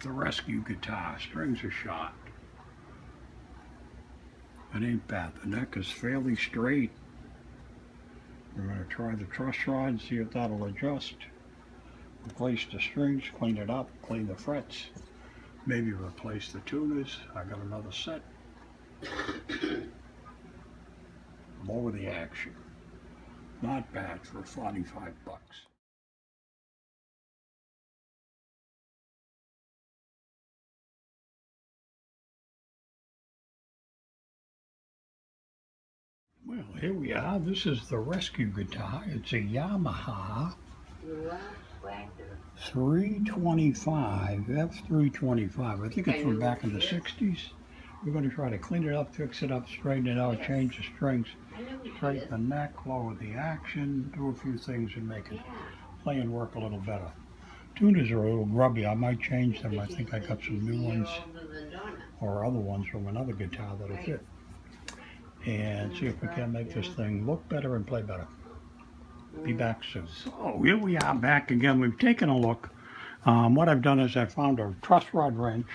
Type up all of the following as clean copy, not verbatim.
the rescue guitar. Strings are short. It ain't bad. The neck is fairly straight. We're going to try the truss rod, see if that'll adjust. Replace the strings, clean it up, clean the frets. Maybe replace the tuners. I got another set. Lower the action. Not bad for 45 bucks. Well, here we are. This is the rescue guitar. It's a Yamaha 325, F325. I think it's from back in the 60s. We're going to try to clean it up, fix it up, straighten it out, change the strings, straighten the neck, lower the action, do a few things and make it play and work a little better. Tuners are a little grubby. I might change them. I think I got some new ones or other ones from another guitar that'll fit. And see if we can make this thing look better and play better. Be back soon. So here we are back again. We've taken a look. What I've done is I found a truss rod wrench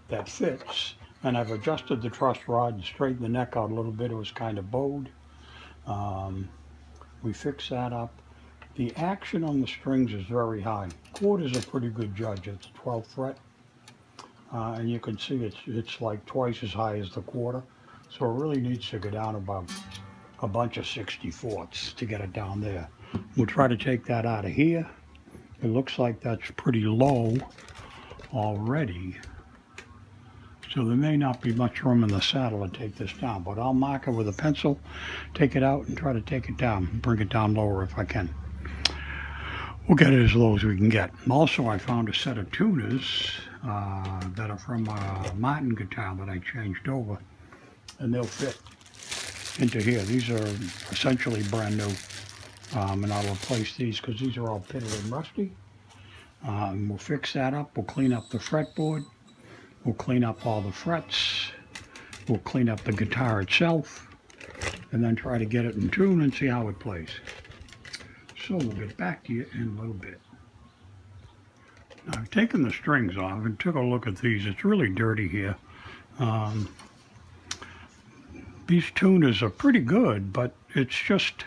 that fits, and I've adjusted the truss rod and straightened the neck out a little bit. It was kind of bowed. We fixed that up. The action on the strings is very high. Chord is a pretty good judge. It's a 12th fret, and you can see it's like twice as high as the quarter. So it really needs to go down about a bunch of 64ths to get it down there. We'll try to take that out of here. It looks like that's pretty low already. So there may not be much room in the saddle to take this down, but I'll mark it with a pencil, take it out and try to take it down, bring it down lower if I can. We'll get it as low as we can get. Also, I found a set of tuners that are from a Martin guitar that I changed over, and they'll fit into here. These are essentially brand new, and I'll replace these because these are all pitted and rusty. We'll fix that up. We'll clean up the fretboard. We'll clean up all the frets. We'll clean up the guitar itself, and then try to get it in tune and see how it plays. So we'll get back to you in a little bit. Now, I've taken the strings off and took a look at these. It's really dirty here. These tuners are pretty good, but it's just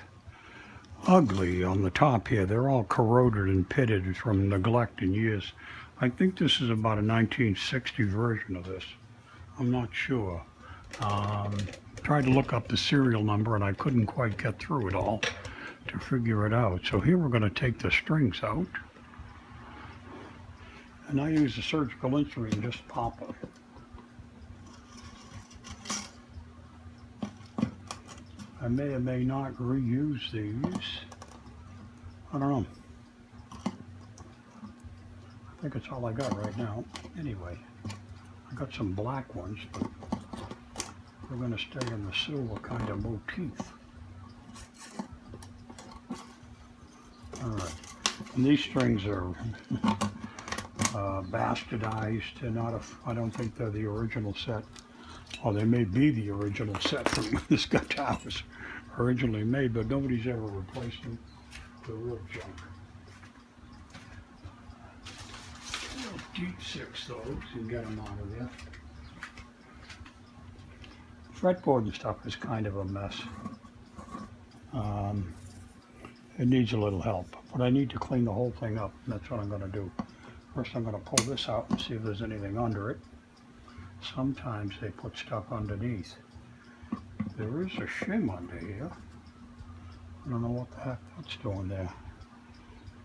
ugly on the top here. They're all corroded and pitted from neglect in years. I think this is about a 1960 version of this. I'm not sure. Tried to look up the serial number and I couldn't quite get through it all to figure it out. So here we're going to take the strings out. And I use a surgical instrument and just pop them. I may or may not reuse these. I don't know. I think it's all I got right now. Anyway, I got some black ones, but we're going to stay in the silver kind of motif. All right. And these strings are bastardized. They're not I don't think they're the original set. Or they may be the original set from when this guitar was originally made, but nobody's ever replaced them with real junk. Deep six those and get them out of there. Fretboard and stuff is kind of a mess. It needs a little help, but I need to clean the whole thing up, and that's what I'm going to do. First I'm going to pull this out and see if there's anything under it. Sometimes they put stuff underneath. There is a shim under here. I don't know what the heck that's doing there.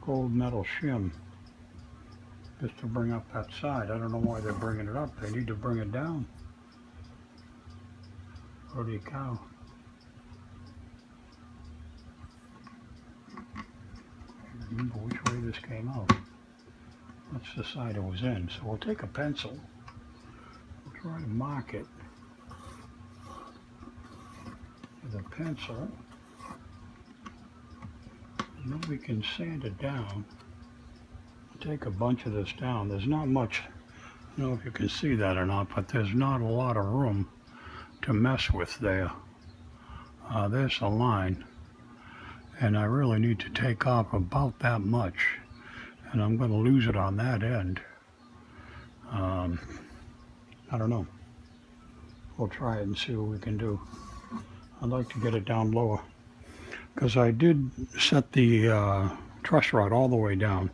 Gold metal shim. Just to bring up that side. I don't know why they're bringing it up. They need to bring it down. Holy cow. I don't remember which way this came out. That's the side it was in. So we'll take a pencil. We'll try to mark it with a pencil. And then we can sand it down. Take a bunch of this down. There's not much, I don't know if you can see that or not, but there's not a lot of room to mess with there. There's a line, and I really need to take off about that much, and I'm going to lose it on that end. Um, I don't know. We'll try it and see what we can do. I'd like to get it down lower because I did set the truss rod all the way down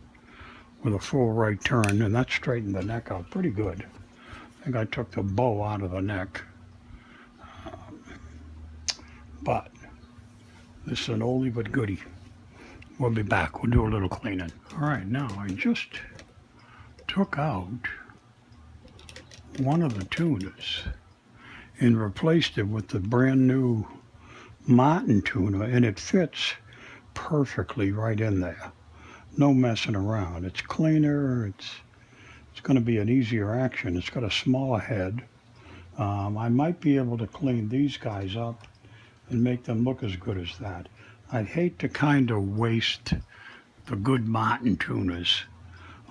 with a full right turn, and that straightened the neck out pretty good. I think I took the bow out of the neck. But this is an oldie but goodie. We'll be back. We'll do a little cleaning. All right, now I just took out one of the tuners and replaced it with the brand new Martin tuner, and it fits perfectly right in there. No messing around. It's cleaner. It's going to be an easier action. It's got a smaller head. I might be able to clean these guys up and make them look as good as that. I'd hate to kind of waste the good Martin tuners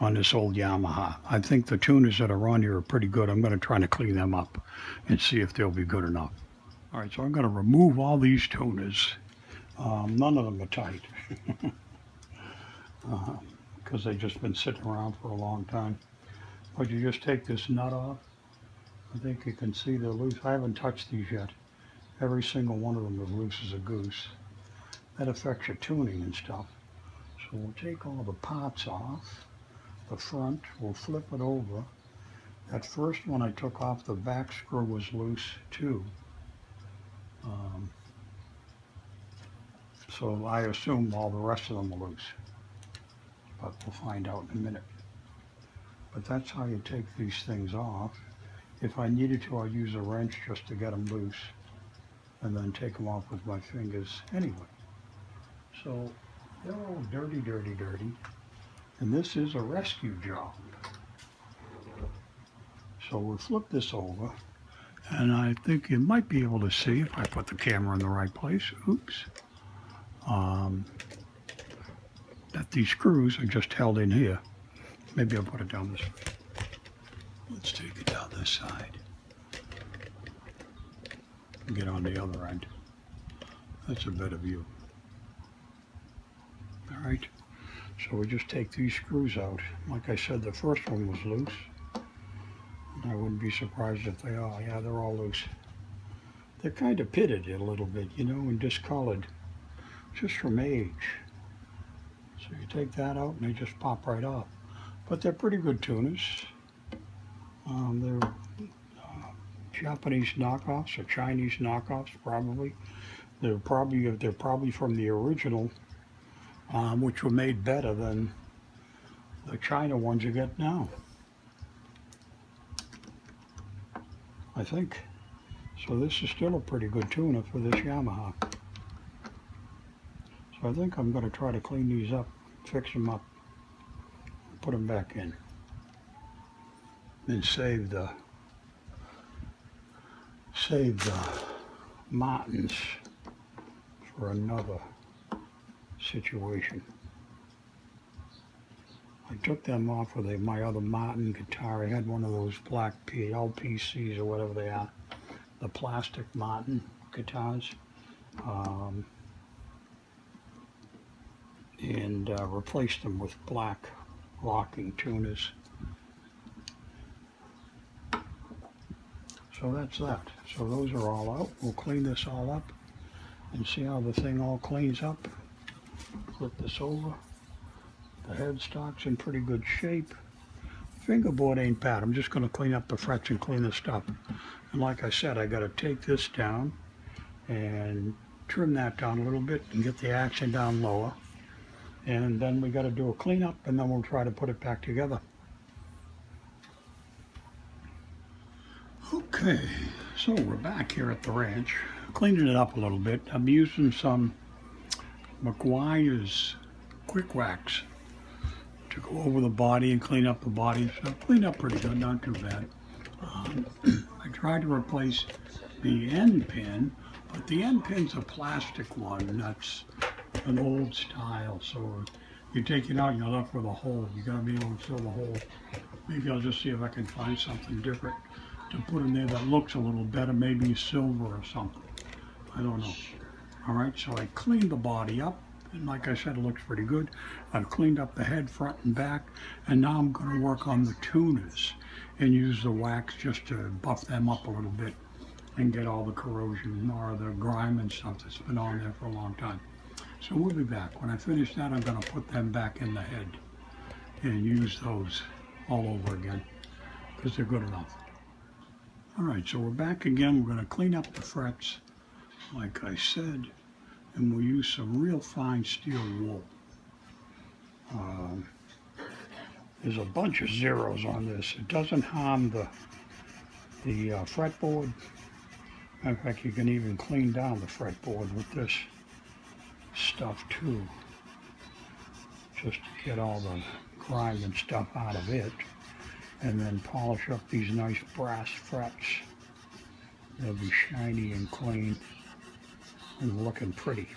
on this old Yamaha. I think the tuners that are on here are pretty good. I'm going to try to clean them up and see if they'll be good enough. All right, so I'm going to remove all these tuners. None of them are tight because they've just been sitting around for a long time. But you just take this nut off. I think you can see they're loose. I haven't touched these yet. Every single one of them is loose as a goose. That affects your tuning and stuff. So we'll take all the parts off. The front, we'll flip it over. That first one I took off, the back screw was loose too. So I assume all the rest of them are loose. But we'll find out in a minute. But that's how you take these things off. If I needed to, I'd use a wrench just to get them loose and then take them off with my fingers anyway. So they're all dirty, dirty, dirty. And this is a rescue job. So we'll flip this over. And I think you might be able to see if I put the camera in the right place. Oops. That these screws are just held in here. Maybe I'll put it down this way. Let's take it down this side. Get on the other end. That's a better view. All right. So we just take these screws out. Like I said, the first one was loose. I wouldn't be surprised if they are. Yeah, they're all loose. They're kind of pitted a little bit, you know, and discolored, just from age. So you take that out and they just pop right off. But they're pretty good tuners. They're Japanese knockoffs or Chinese knockoffs, probably. They're probably from the original, which were made better than the China ones you get now. I think. So this is still a pretty good tuner for this Yamaha. So I think I'm going to try to clean these up, fix them up, put them back in, and save the Martins for another situation. I took them off with my other Martin guitar. I had one of those black LPCs or whatever they are, the plastic Martin guitars, and replaced them with black locking tuners. So that's that. So those are all out. We'll clean this all up and see how the thing all cleans up. Flip this over. The headstock's in pretty good shape. Fingerboard ain't bad. I'm just going to clean up the frets and clean this up. And like I said, I got to take this down and trim that down a little bit and get the action down lower. And then we got to do a cleanup, and then we'll try to put it back together. Okay, so we're back here at the ranch, cleaning it up a little bit. I'm using some McGuire's Quick Wax to go over the body and clean up the body. So cleaned up pretty good, not too bad. I tried to replace the end pin, but the end pin's a plastic one. That's an old style, so you take it out, you're left with a hole. You gotta be able to fill the hole. Maybe I'll just see if I can find something different to put in there that looks a little better, maybe silver or something. I don't know. All right, so I cleaned the body up, And like I said, it looks pretty good. I've cleaned up the head, front and back, and now I'm going to work on the tuners and use the wax just to buff them up a little bit and get all the corrosion or the grime and stuff that's been on there for a long time. So we'll be back. When I finish that, I'm going to put them back in the head and use those all over again because they're good enough. All right, so we're back again. We're going to clean up the frets, like I said, and we'll use some real fine steel wool. There's a bunch of zeros on this. It doesn't harm the fretboard. In fact, you can even clean down the fretboard with this stuff too, just to get all the grime and stuff out of it, and then polish up these nice brass frets. They'll be shiny and clean and looking pretty.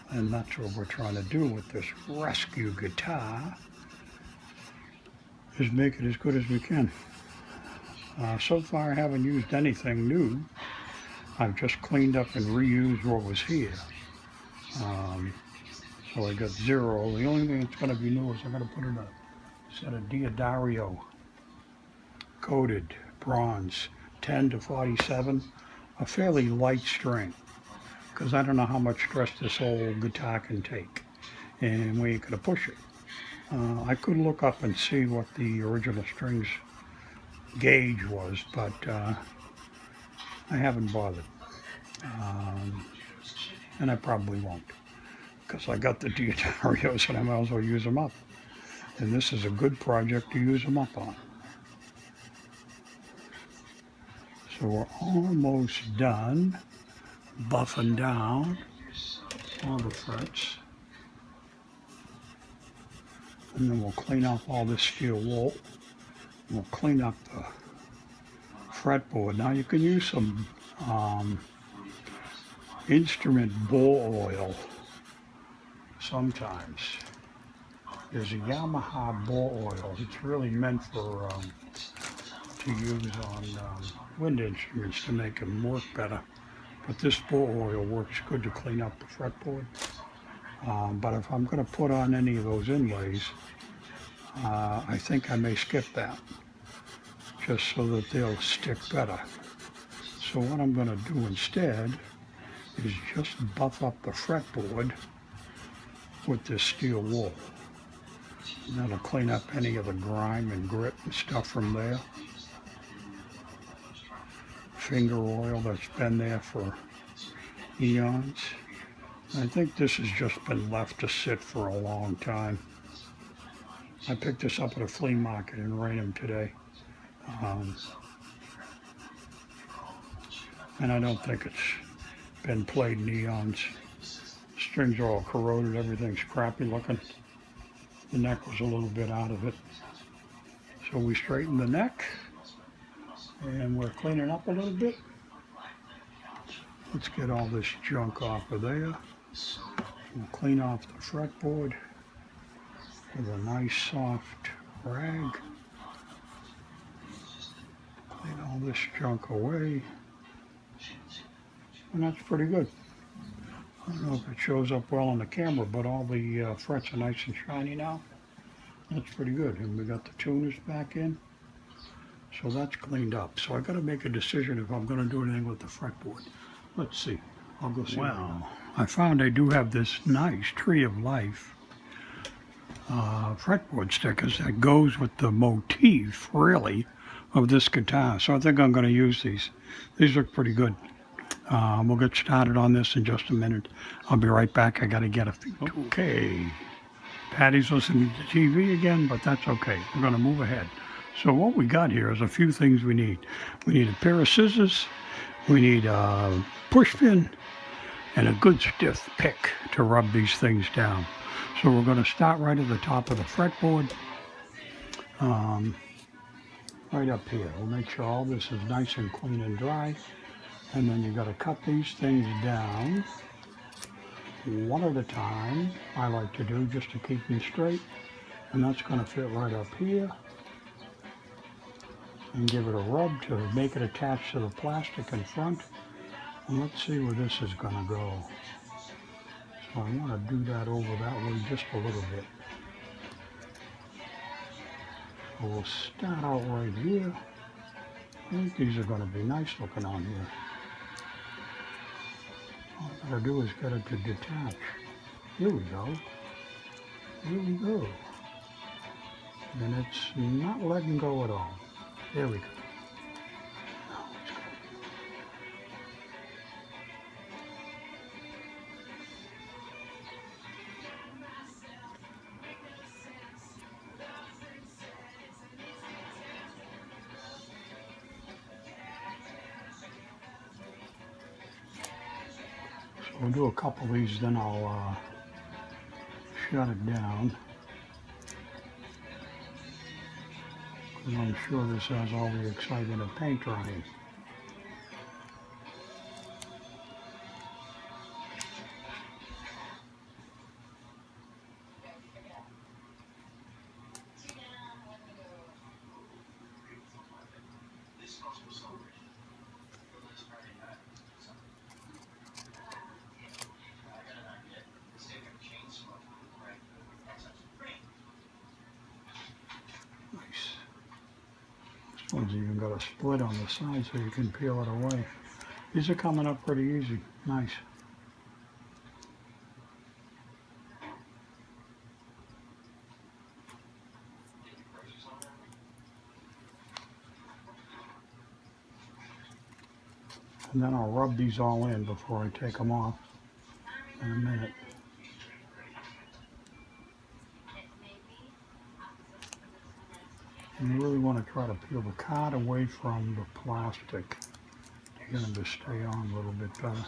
And that's what we're trying to do with this rescue guitar, is make it as good as we can. So far I haven't used anything new. I've just cleaned up and reused what was here. So I got zero. The only thing that's going to be new is I'm going to put in a set of Diodario coated bronze 10 to 47, a fairly light string, because I don't know how much stress this old guitar can take, and we ain't going to push it. I could look up and see what the original strings gauge was, but I haven't bothered, and I probably won't, because I got the Diodarios and I might as well use them up, and this is a good project to use them up on. So we're almost done buffing down all the frets, and then we'll clean off all this steel wool. We'll clean up the fretboard. Now you can use some instrument bull oil sometimes. There's a Yamaha bull oil. It's really meant for to use on wind instruments to make them work better. But this bull oil works good to clean up the fretboard. But if I'm going to put on any of those inlays, I think I may skip that, just so that they'll stick better. So what I'm going to do instead is just buff up the fretboard with this steel wool. And that'll clean up any of the grime and grit and stuff from there. Finger oil that's been there for eons. I think this has just been left to sit for a long time. I picked this up at a flea market in Raynham today. And I don't think it's been played in eons. Strings are all corroded, everything's crappy looking. The neck was a little bit out of it. So we straightened the neck, and we're cleaning up a little bit. Let's get all this junk off of there. We'll clean off the fretboard with a nice soft rag. Clean all this junk away. And that's pretty good. I don't know if it shows up well on the camera, but all the frets are nice and shiny now. That's pretty good. And we got the tuners back in. So that's cleaned up. So I got to make a decision if I'm going to do anything with the fretboard. Let's see. I'll go see. Well, I found I do have this nice Tree of Life fretboard stickers that goes with the motif, really, of this guitar. So I think I'm going to use these. These look pretty good. We'll get started on this in just a minute. I'll be right back. I got to get a few. Okay. Patty's listening to TV again, but that's okay. We're going to move ahead. So what we got here is a few things we need. We need a pair of scissors. We need a push pin and a good stiff pick to rub these things down. So we're going to start right at the top of the fretboard. Right up here. We'll make sure all this is nice and clean and dry. And then you got to cut these things down one at a time, I like to do, just to keep them straight. And that's going to fit right up here. And give it a rub to make it attach to the plastic in front. And let's see where this is going to go. So I want to do that over that way just a little bit. So we'll start out right here. I think these are going to be nice looking on here. All I gotta do is get it to detach. Here we go. Here we go. And it's not letting go at all. There we go. Now let's go. So we'll do a couple of these, then I'll shut it down. Because I'm sure this has all the excitement of paint drying. Nice. This one's even got a split on the side so you can peel it away. These are coming up pretty easy. Nice. And then I'll rub these all in before I take them off in a minute. And you really want to try to peel the card away from the plastic to get them to stay on a little bit better.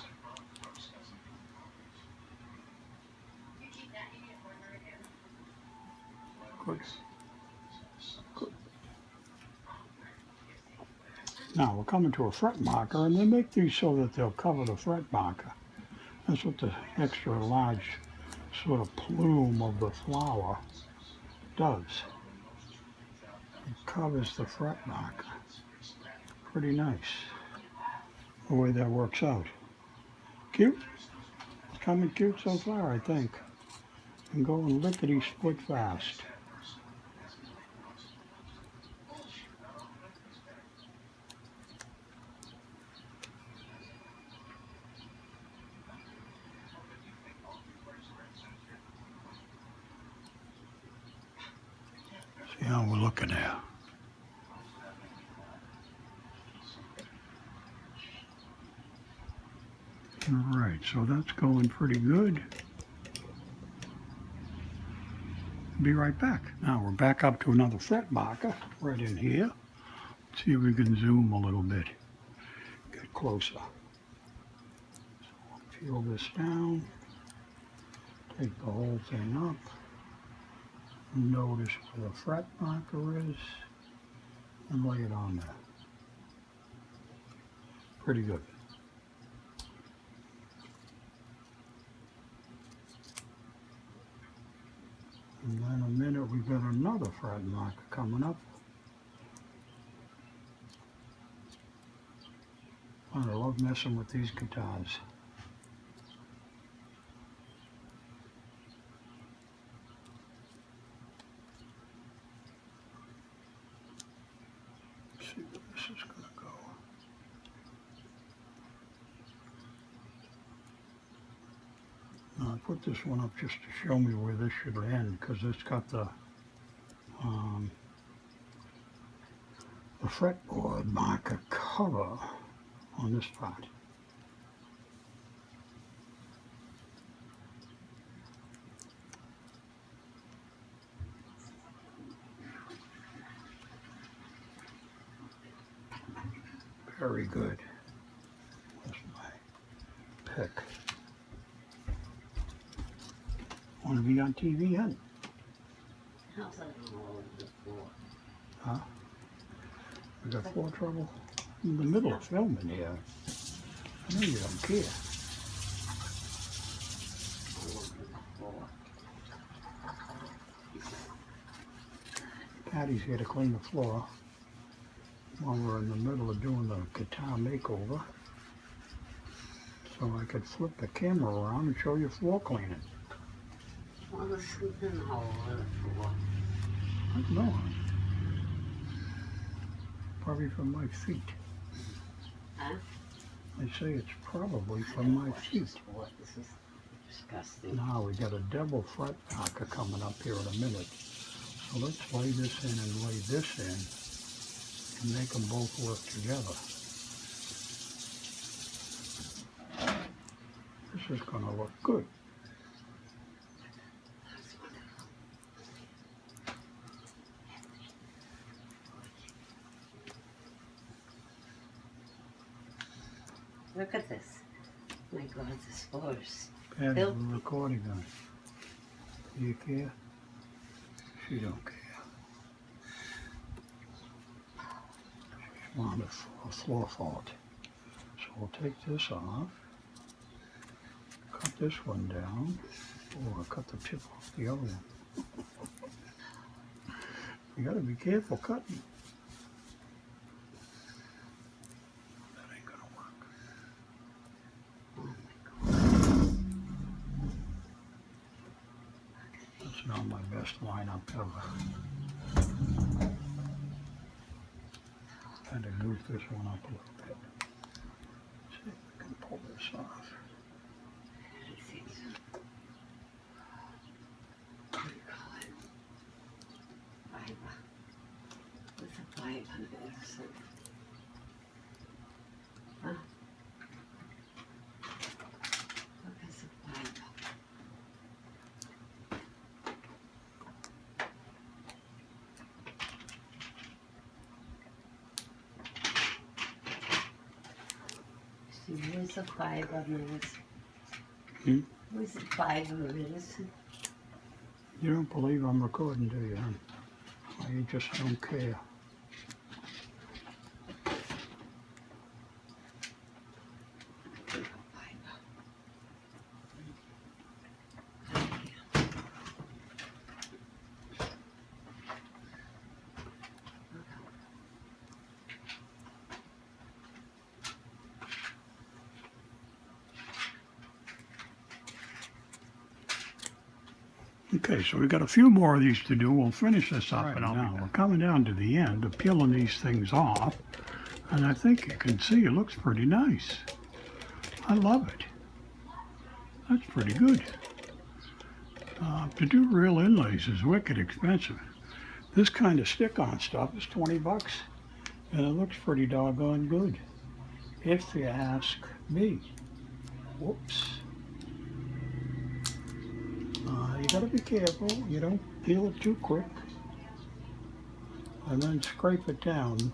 Good. Good. Now we're coming to a fret marker, and they make these so that they'll cover the fret marker. That's what the extra large sort of plume of the flower does. It covers the fret marker. Pretty nice the way that works out. Cute? It's coming cute so far, I think. And going lickety split fast. See how we're looking there. All right, so that's going pretty good. Be right back. Now we're back up to another fret marker right in here. Let's see if we can zoom a little bit. Get closer. So I'll peel this down. Take the whole thing up. Notice where the fret marker is and lay it on there. Pretty good. And then in a minute we've got another fret marker coming up. I love messing with these guitars. Let's see where this is going to go. Now I put this one up just to show me where this should end, because it's got the fretboard marker cover on this part. Very good. That's my pick. Want to be on TV yet? Huh? We got floor trouble? In the middle of filming here. I know you don't care. Patty's here to clean the floor while we're in the middle of doing the guitar makeover. So so I could flip the camera around and show you floor cleaning. Well, there's something all over the floor. I don't know. Probably from my feet. Huh? I say it's probably from my feet. This is disgusting. Now we got a double fret packer coming up here in a minute. So let's lay this in and lay this in and make them both work together. This is going to look good. Look at this. My God, this floor is And Bill? we're recording on it. Do you care? She don't care. She wanted a floor fault. So we'll take this off. Cut this one down. Oh, I cut the tip off the other one. You gotta be careful cutting. That ain't gonna work. That's not my best lineup ever. Kind of goof this one up a little bit. See if we can pull this off. There's a pipe under there or something. Huh? Look, there's a pipe. See, where's the pipe under this? Where's the pipe under this? You don't believe I'm recording, do you, hon? Or you just don't care? Okay, so we've got a few more of these to do. We'll finish this up, and now we're coming down to the end of peeling these things off, and I think you can see it looks pretty nice. I love it. That's pretty good. To do real inlays is wicked expensive. This kind of stick-on stuff is 20 bucks, and it looks pretty doggone good, if you ask me. Whoops. You gotta be careful, you don't peel it too quick. And then scrape it down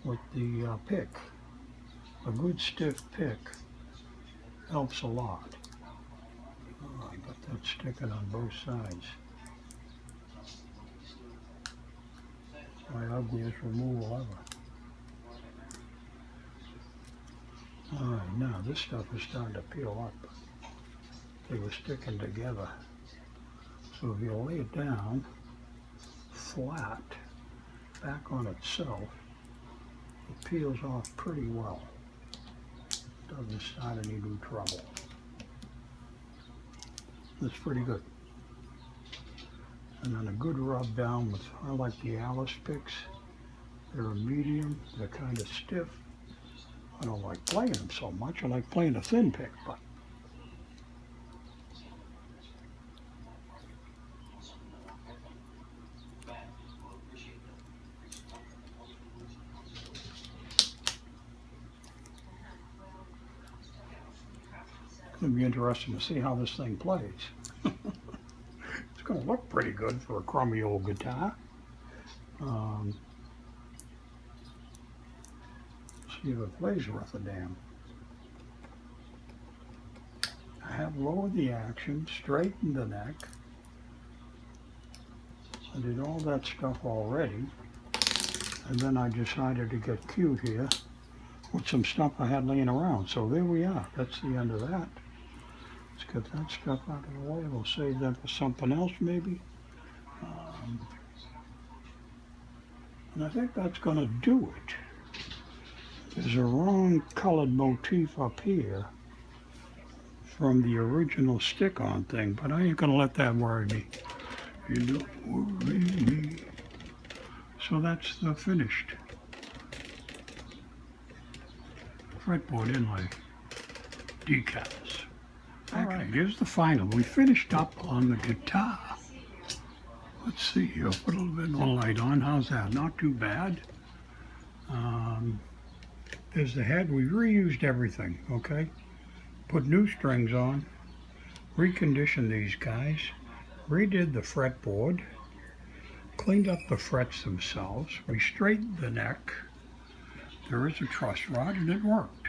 with the pick. A good stiff pick helps a lot. Oh, I got that sticking on both sides. It's my ugliest removal ever. Alright, now this stuff is starting to peel up. They were sticking together. So if you lay it down flat, back on itself, it peels off pretty well. Doesn't start any new trouble. That's pretty good. And then a good rub down with, I like the Alice picks. They're a medium, they're kind of stiff. I don't like playing them so much. I like playing a thin pick, but it'll be interesting to see how this thing plays. It's going to look pretty good for a crummy old guitar. See if it plays worth a damn. I have lowered the action, straightened the neck. I did all that stuff already. And then I decided to get cute here with some stuff I had laying around. So there we are. That's the end of that. Let's get that stuff out of the way. We'll save that for something else maybe. And I think that's going to do it. There's a wrong colored motif up here. from the original stick-on thing, but I ain't gonna let that worry me. You don't worry me. So that's the finished fretboard inlay decals. All right, here's the final. We finished up on the guitar. Let's see here. Put a little bit more light on. How's that? Not too bad. There's the head. We reused everything, okay? Put new strings on. Reconditioned these guys. Redid the fretboard. Cleaned up the frets themselves. We straightened the neck. There is a truss rod, and it worked.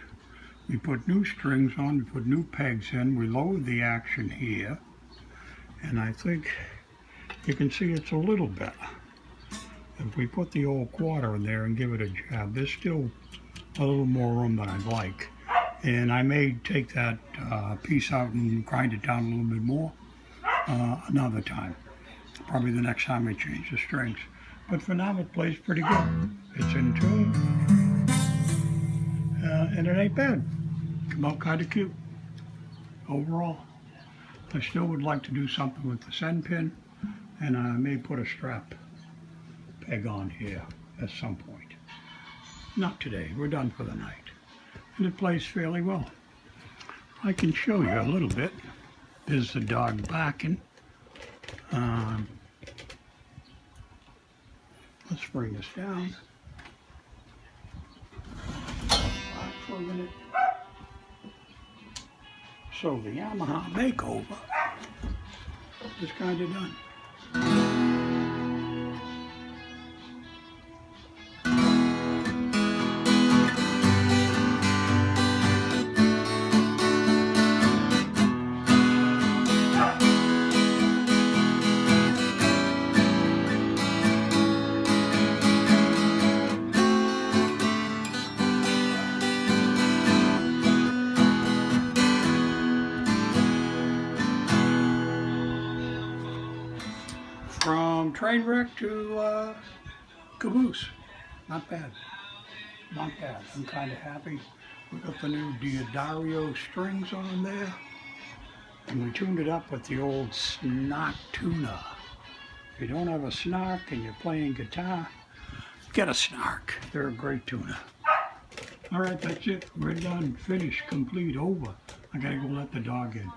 We put new strings on, we put new pegs in, we lowered the action here, and I think you can see it's a little better. If we put the old quarter in there and give it a jab, there's still a little more room than I'd like. And I may take that piece out and grind it down a little bit more another time. Probably the next time I change the strings. But for now, it plays pretty good. It's in tune, and it ain't bad. Come out kind of cute overall. I still would like to do something with the send pin, and I may put a strap peg on here at some point. Not today, we're done for the night. And it plays fairly well. I can show you a little bit. There's the dog barking. Let's bring this down. Back for a minute. So the Yamaha MakeOver is kind of done. From train wreck to caboose. Not bad. Not bad. I'm kind of happy. We got the new Diodario strings on there. And we tuned it up with the old snark tuner. If you don't have a snark and you're playing guitar, get a snark. They're a great tuner. All right, that's it. We're done. Finished. Complete. Over. I gotta go let the dog in.